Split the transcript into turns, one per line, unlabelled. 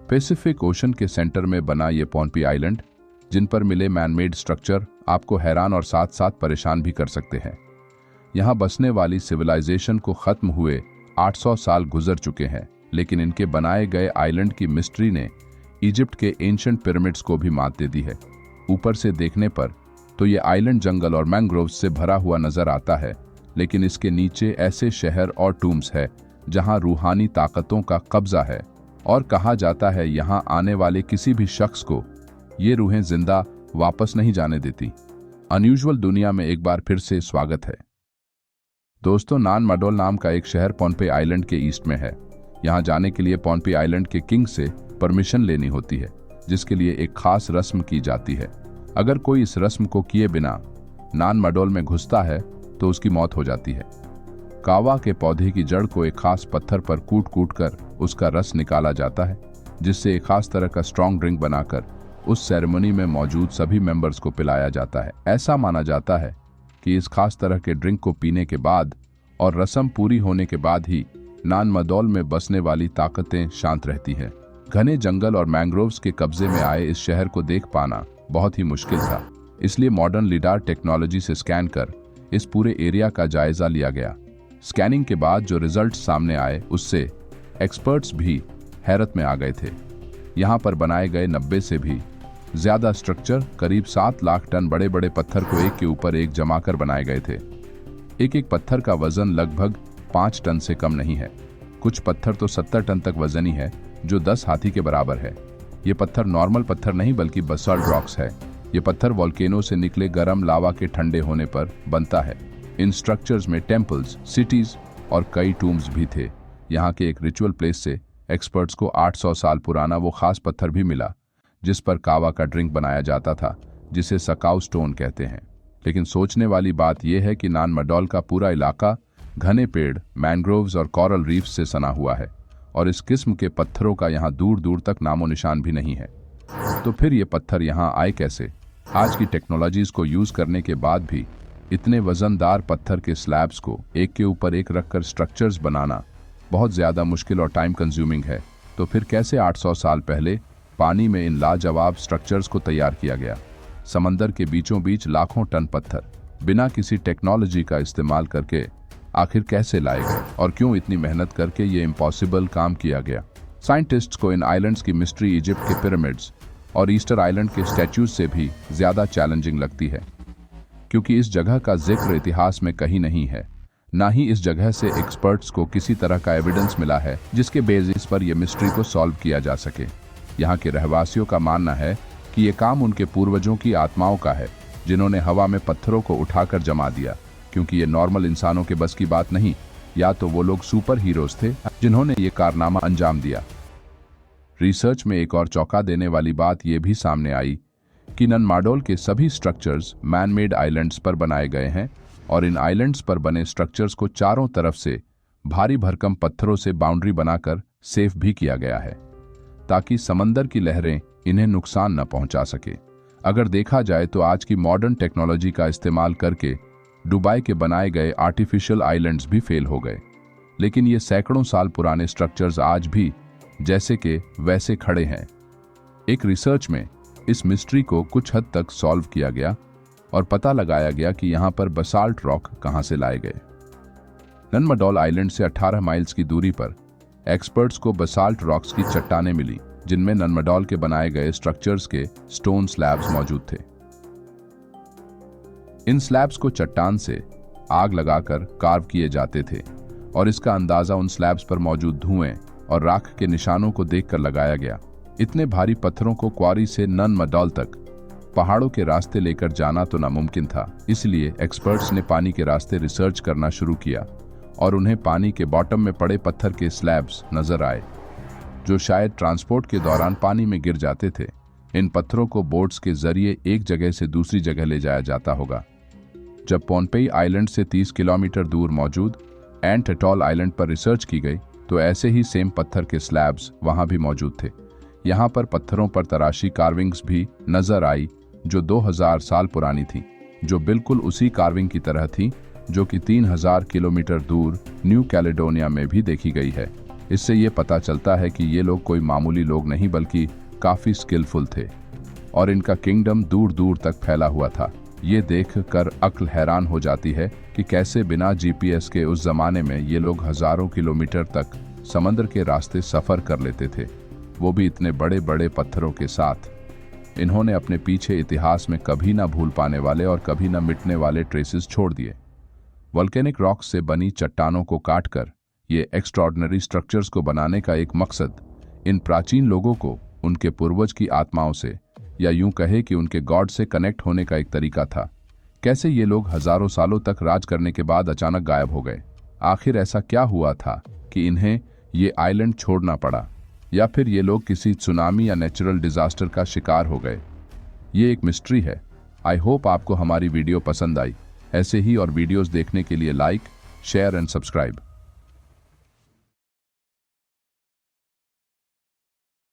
Pacific ocean के centre में बना ये पोनपी आइलैंड, जिन पर मिले मैनमेड स्ट्रक्चर आपको हैरान और साथ साथ परेशान भी कर सकते हैं। यहाँ बसने वाली सिविलाइजेशन को खत्म हुए 800 साल गुजर चुके हैं, लेकिन इनके बनाए गए आइलैंड की मिस्ट्री ने इजिप्ट के एंशिएंट पिरामिड्स को भी मात दे दी है। ऊपर से देखने पर तो ये आइलैंड जंगल और मैंग्रोव्स से भरा हुआ नजर आता है, लेकिन इसके नीचे ऐसे शहर और टूम्स है जहां रूहानी ताकतों का कब्जा है, और कहा जाता है यहाँ आने वाले किसी भी शख्स को ये रूहें जिंदा वापस नहीं जाने देती। अनयूजुअल दुनिया में एक बार फिर से स्वागत है। दोस्तों, नान मडोल नाम का एक शहर पोनपे आइलैंड के ईस्ट में है। यहाँ जाने के लिए पोनपे आइलैंड के किंग से परमिशन लेनी होती है, जिसके लिए एक खास रस्म की जाती है। अगर कोई इस रस्म को किए बिना नान मडोल में घुसता है तो उसकी मौत हो जाती है। कावा के पौधे की जड़ को एक खास पत्थर पर कूट कूट कर उसका रस निकाला जाता है, जिससे एक खास तरह का स्ट्रॉन्ग ड्रिंक बनाकर उस सेरेमनी में मौजूद सभी मेंबर्स को पिलाया जाता है। ऐसा माना जाता है कि इस खास तरह के ड्रिंक को पीने के बाद और रस्म पूरी होने के बाद ही नान मडोल में बसने वाली ताकतें शांत रहती हैं। घने जंगल और मैंग्रोव्स के कब्जे में आए इस शहर को देख पाना बहुत ही मुश्किल था, इसलिए मॉडर्न लिडार टेक्नोलॉजी से स्कैन कर इस पूरे एरिया का जायजा लिया गया। स्कैनिंग के बाद जो रिजल्ट सामने आए उससे एक्सपर्ट्स भी हैरत में आ गए थे। यहाँ पर बनाए गए 90 से भी ज्यादा स्ट्रक्चर करीब 7 लाख टन बड़े बड़े पत्थर को एक के ऊपर एक जमाकर बनाए गए थे। एक एक पत्थर का वजन लगभग 5 टन से कम नहीं है। कुछ पत्थर तो 70 टन तक वजनी है, जो 10 हाथी के बराबर है। ये पत्थर नॉर्मल पत्थर नहीं बल्कि बसाल्ट रॉक्स है। ये पत्थर वोल्केनो से निकले गर्म लावा के ठंडे होने पर बनता है। इन स्ट्रक्चर्स में टेम्पल्स, सिटीज और कई टूम्स भी थे। यहाँ के एक रिचुअल प्लेस से एक्सपर्ट्स को 800 साल पुराना वो खास पत्थर भी मिला जिस पर कावा का ड्रिंक बनाया जाता था, जिसे सकाउ स्टोन कहते हैं। लेकिन सोचने वाली बात यह है कि नान मडोल का पूरा इलाका घने पेड़, मैंग्रोव्स और कोरल रीफ से सना हुआ है, और इस किस्म के पत्थरों का यहाँ दूर दूर तक नामो निशान भी नहीं है। तो फिर ये पत्थर यहाँ आए कैसे? आज की टेक्नोलॉजीज को यूज करने के बाद भी इतने वजनदार पत्थर के स्लैब्स को एक के ऊपर एक रखकर स्ट्रक्चर्स बनाना बहुत ज्यादा मुश्किल और टाइम कंज्यूमिंग है। तो फिर कैसे 800 साल पहले पानी में इन लाजवाब स्ट्रक्चर्स को तैयार किया गया? समंदर के बीचों बीच लाखों टन पत्थर बिना किसी टेक्नोलॉजी का इस्तेमाल करके आखिर कैसे लाए गए, और क्यों इतनी मेहनत करके ये इम्पॉसिबल काम किया गया? साइंटिस्ट्स को इन आइलैंड्स की मिस्ट्री इजिप्ट के पिरामिड्स और ईस्टर आइलैंड के स्टैच्यूज से भी ज्यादा चैलेंजिंग लगती है, क्योंकि इस जगह का जिक्र इतिहास में कहीं नहीं है। ना ही इस जगह से एक्सपर्ट्स को किसी तरह का एविडेंस मिला है जिसके बेसिस पर यह मिस्ट्री को सॉल्व किया जा सके। यहाँ के रहवासियों का मानना है कि ये काम उनके पूर्वजों की आत्माओं का है, जिन्होंने हवा में पत्थरों को उठाकर जमा दिया, क्योंकि ये नॉर्मल इंसानों के बस की बात नहीं। या तो वो लोग सुपर हीरोज थे जिन्होंने ये कारनामा अंजाम दिया। रिसर्च में एक और चौंका देने वाली बात यह भी सामने आई कि नान मडोल के सभी स्ट्रक्चर्स मैनमेड आइलैंड्स पर बनाए गए हैं, और इन आइलैंड्स पर बने स्ट्रक्चर्स को चारों तरफ से भारी भरकम पत्थरों से बाउंड्री बनाकर सेफ भी किया गया है, ताकि समंदर की लहरें इन्हें नुकसान न पहुंचा सके। अगर देखा जाए तो आज की मॉडर्न टेक्नोलॉजी का इस्तेमाल करके दुबई के बनाए गए आर्टिफिशियल आइलैंड्स भी फेल हो गए, लेकिन ये सैकड़ों साल पुराने स्ट्रक्चर्स आज भी जैसे के वैसे खड़े हैं। एक रिसर्च में इस मिस्ट्री को कुछ हद तक सॉल्व किया गया और पता लगाया गया कि यहाँ पर बसाल्ट रॉक कहाँ से लाए गए। नान मडोल आइलैंड से 18 माइल्स की दूरी पर एक्सपर्ट्स को बसाल्ट रॉक्स की चट्टानें मिली, जिनमें नान मडोल के बनाए गए स्ट्रक्चर्स के स्टोन स्लैब्स मौजूद थे। इन स्लैब्स को चट्टान से आग लगाकर कार्व किए जाते थे, और इसका अंदाजा उन स्लैब्स पर मौजूद धुएं और राख के निशानों को देखकर लगाया गया। इतने भारी पत्थरों को क्वारी से नान मडोल तक पहाड़ों के रास्ते लेकर जाना तो नामुमकिन था। इसलिए एक्सपर्ट्स ने पानी के रास्ते रिसर्च करना शुरू किया, और उन्हें पानी के बॉटम में पड़े पत्थर के स्लैब्स नजर आए, जो शायद ट्रांसपोर्ट के दौरान पानी में गिर जाते थे। इन पत्थरों को बोट्स के जरिए एक जगह से दूसरी जगह ले जाया जाता होगा। जब पोनपे आइलैंड से 30 किलोमीटर दूर मौजूद एंट एटॉल आइलैंड पर रिसर्च की गई तो ऐसे ही सेम पत्थर के स्लैब्स वहां भी मौजूद थे। यहाँ पर पत्थरों पर तराशी कार्विंग्स भी नजर आई जो 2000 साल पुरानी थी, जो बिल्कुल उसी कार्विंग की तरह थी जो कि 3000 किलोमीटर दूर न्यू कैलेडोनिया में भी देखी गई है। इससे ये पता चलता है कि ये लोग कोई मामूली लोग नहीं बल्कि काफ़ी स्किलफुल थे और इनका किंगडम दूर दूर तक फैला हुआ था। ये देख कर अक्ल हैरान हो जाती है कि कैसे बिना जीपीएस के उस जमाने में ये लोग हजारों किलोमीटर तक समंदर के रास्ते सफ़र कर लेते थे, वो भी इतने बड़े बड़े पत्थरों के साथ। इन्होंने अपने पीछे इतिहास में कभी ना भूल पाने वाले और कभी ना मिटने वाले ट्रेसेस छोड़ दिए। वोल्केनिक रॉक्स से बनी चट्टानों को काटकर ये एक्स्ट्रॉर्डिनरी स्ट्रक्चर्स को बनाने का एक मकसद इन प्राचीन लोगों को उनके पूर्वज की आत्माओं से, या यूं कहे कि उनके गॉड से कनेक्ट होने का एक तरीका था। कैसे ये लोग हजारों सालों तक राज करने के बाद अचानक गायब हो गए? आखिर ऐसा क्या हुआ था कि इन्हें ये आइलैंड छोड़ना पड़ा, या फिर ये लोग किसी सुनामी या नेचुरल डिजास्टर का शिकार हो गए? ये एक मिस्ट्री है। आई होप आपको हमारी वीडियो पसंद आई। ऐसे ही और वीडियोस देखने के लिए लाइक, शेयर एंड सब्सक्राइब।